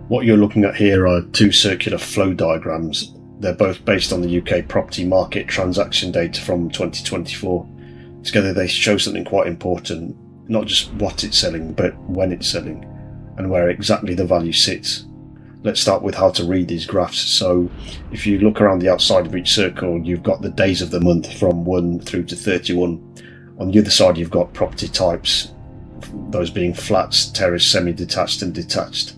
What you're looking at here are two circular flow diagrams. They're both based on the UK property market transaction data from 2024. Together they show something quite important, not just what it's selling, but when it's selling and where exactly the value sits. Let's start with how to read these graphs. So if you look around the outside of each circle, you've got the days of the month from 1 through to 31. On the other side, you've got property types, those being flats, terrace, semi-detached and detached.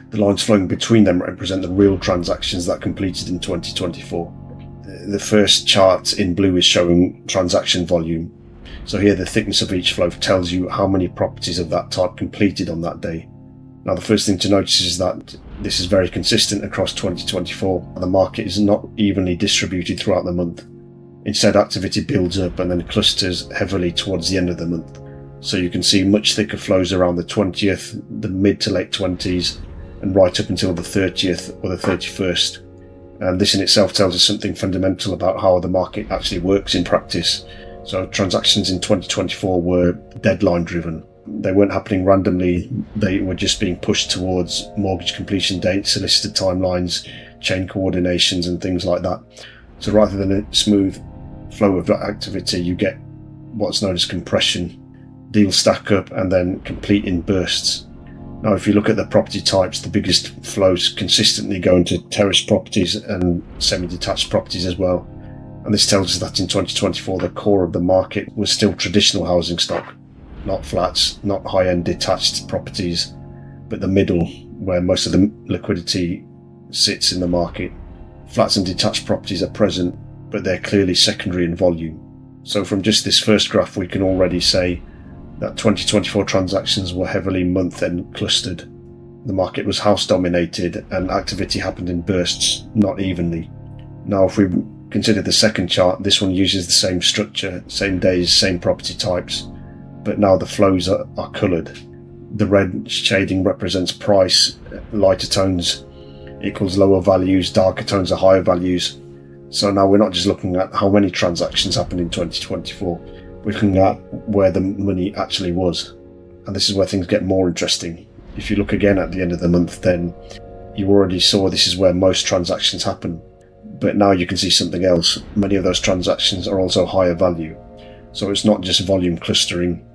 The lines flowing between them represent the real transactions that completed in 2024. The first chart in blue is showing transaction volume. So here the thickness of each flow tells you how many properties of that type completed on that day. Now the first thing to notice is that this is very consistent across 2024. The market is not evenly distributed throughout the month. Instead, activity builds up and then clusters heavily towards the end of the month. So you can see much thicker flows around the 20th, the mid to late 20s, and right up until the 30th or the 31st. And this in itself tells us something fundamental about how the market actually works in practice. So transactions in 2024 were deadline driven. They weren't happening randomly, they were just being pushed towards mortgage completion dates, solicitor timelines, chain coordinations and things like that. So rather than a smooth flow of activity, you get what's known as compression. Deals stack up and then complete in bursts. Now if you look at the property types, the biggest flows consistently go into terrace properties and semi-detached properties as well. And this tells us that in 2024 the core of the market was still traditional housing stock, not flats, not high-end detached properties, but the middle where most of the liquidity sits in the market. Flats and detached properties are present, but they're clearly secondary in volume. So from just this first graph we can already say that 2024 transactions were heavily month-end clustered. The market was house dominated and activity happened in bursts, not evenly. Now if we consider the second chart, this one uses the same structure, same days, same property types, but now the flows are coloured. The red shading represents price, lighter tones equals lower values, darker tones are higher values. So now we're not just looking at how many transactions happened in 2024, we're looking at where the money actually was. And this is where things get more interesting. If you look again at the end of the month, then you already saw this is where most transactions happen. But now you can see something else. Many of those transactions are also higher value. So it's not just volume clustering,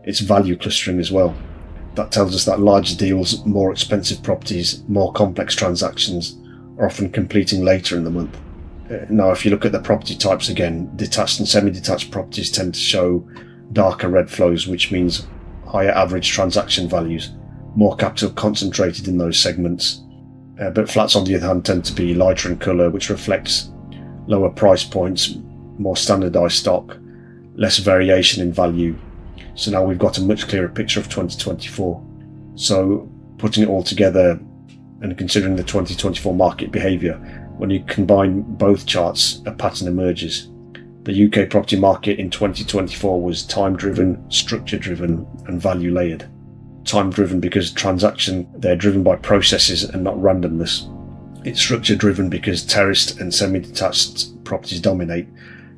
it's value clustering as well. That tells us that larger deals, more expensive properties, more complex transactions are often completing later in the month. Now if you look at the property types again, detached and semi-detached properties tend to show darker red flows, which means higher average transaction values, more capital concentrated in those segments. But flats on the other hand tend to be lighter in colour, which reflects lower price points, more standardised stock, less variation in value. So now we've got a much clearer picture of 2024. So putting it all together and considering the 2024 market behaviour, when you combine both charts, a pattern emerges. The UK property market in 2024 was time-driven, structure-driven and value-layered. Time-driven because they're driven by processes and not randomness. It's structure-driven because terraced and semi-detached properties dominate.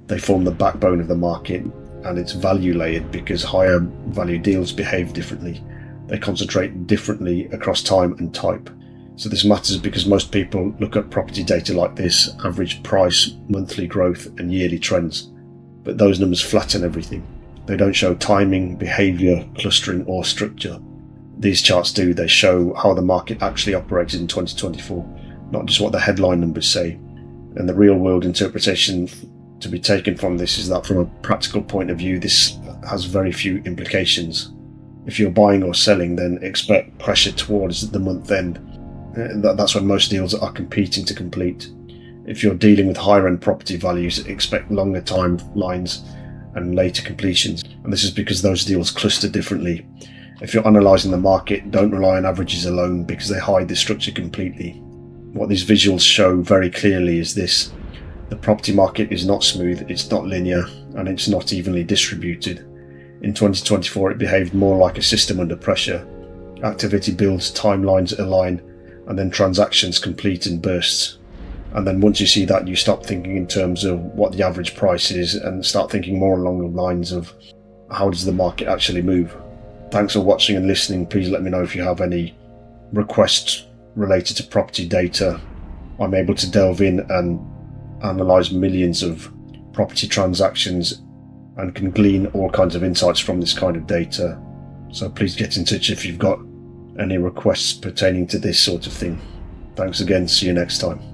They form the backbone of the market. And it's value-layered because higher value deals behave differently. They concentrate differently across time and type. So this matters because most people look at property data like this, average price, monthly growth and yearly trends. But those numbers flatten everything. They don't show timing, behaviour, clustering or structure. These charts do. They show how the market actually operated in 2024, not just what the headline numbers say. And the real world interpretation to be taken from this is that from a practical point of view, this has very few implications. If you're buying or selling, then expect pressure towards the month end. That's when most deals are competing to complete. If you're dealing with higher end property values, expect longer timelines and later completions. And this is because those deals cluster differently. If you're analysing the market, don't rely on averages alone because they hide the structure completely. What these visuals show very clearly is this. The property market is not smooth, it's not linear, and it's not evenly distributed. In 2024, it behaved more like a system under pressure. Activity builds, timelines align, and then transactions complete in bursts. And then once you see that, you stop thinking in terms of what the average price is and start thinking more along the lines of how does the market actually move. Thanks for watching and listening. Please let me know if you have any requests related to property data. I'm able to delve in and analyse millions of property transactions and can glean all kinds of insights from this kind of data. So please get in touch if you've got any requests pertaining to this sort of thing. Thanks again, see you next time.